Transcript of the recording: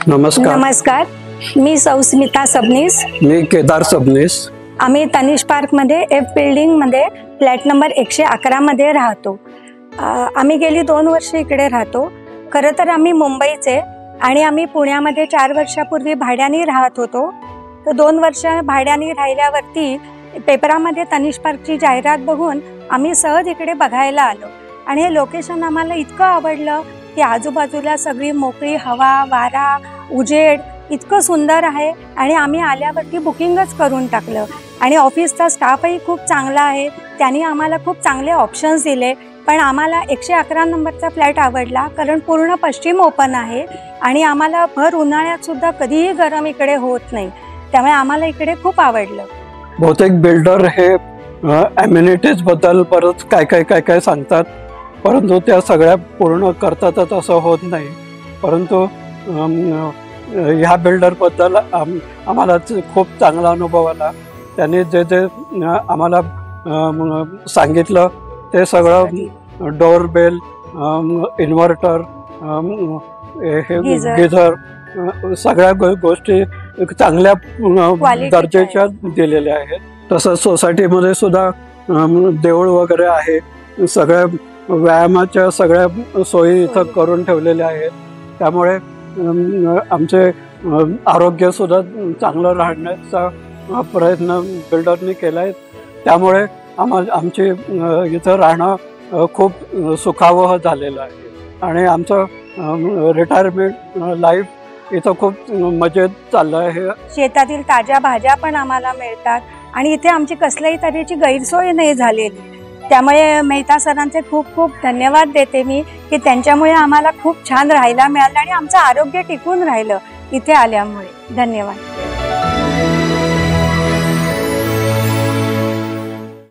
नमस्कार, मी सौस्मिता सबनीस, मी केदार सबनीस। आम्ही तनिष पार्क मध्ये एफ बिल्डिंग मध्ये फ्लॅट नंबर 111 मध्ये राहतो। आम्ही गेली 2 वर्ष इकडे राहतो। खरं तर आम्ही मुंबईचे आणि आम्ही पुण्यामध्ये 4 वर्षापूर्वी भाड्याने राहत होतो। तर 2 वर्ष भाड्याने राहिल्यावरती पेपरामध्ये तनिष पार्कची जाहिरात बघून आम्ही सहज इकडे बघायला आलो आणि हे लोकेशन आम्हाला इतकं आवडलं की आजूबाजूला सगळी मोकळी हवा, वारा, उजेड इतकं सुंदर आहे आणि आम्ही आल्यावरती बुकिंगच करून टाकलं आणि ऑफिसचा स्टाफही खूप चांगला आहे। त्यांनी आम्हाला खूप चांगले ऑप्शन्स दिले। पण आम्हाला 111 नंबरचा फ्लॅट आवडला कारण पूर्ण पश्चिम ओपन आहे आणि आम्हाला भर उन्हाळ्यात सुद्धा कधीही गरम इकडे होत नाही, त्यामुळे आम्हाला इकडे खूप आवडलं। बहुतेक बिल्डर हे ॲम्युनिटीज बद्दल परत काय सांगतात, परंतु त्या सगळ्या पूर्ण करतातच असं होत नाही। परंतु ह्या बिल्डरबद्दल आम्हाला खूप चांगला अनुभव आला। त्यांनी जे आम्हाला सांगितलं ते सगळं डोअरबेल, इन्व्हर्टर, हे गिझर सगळ्या गोष्टी चांगल्या दर्जाच्या दिलेल्या आहेत। तसंच सोसायटीमध्ये सुद्धा देऊळ वगैरे आहे, सगळ्या व्यायामाच्या सगळ्या सोयी इथं करून ठेवलेल्या आहेत। त्यामुळे आमचे आरोग्य सुद्धा चांगलं राहण्याचा प्रयत्न बिल्डरनी केला आहे। त्यामुळे आमची इथं राहणं खूप सुखावह झालेलं आहे आणि आमचं रिटायरमेंट लाईफ इथं खूप मजेत चाललं आहे। शेतातील ताज्या भाज्या पण आम्हाला मिळतात आणि इथे आमची कसल्याही तऱ्हेची गैरसोय नाही झालेली। त्यामुळे मेहता सरांचे खूप खूप धन्यवाद देते मी की त्यांच्यामुळे आम्हाला खूप छान राहायला मिळालं आणि आमचं आरोग्य टिकून राहिलं इथे आल्यामुळे। धन्यवाद।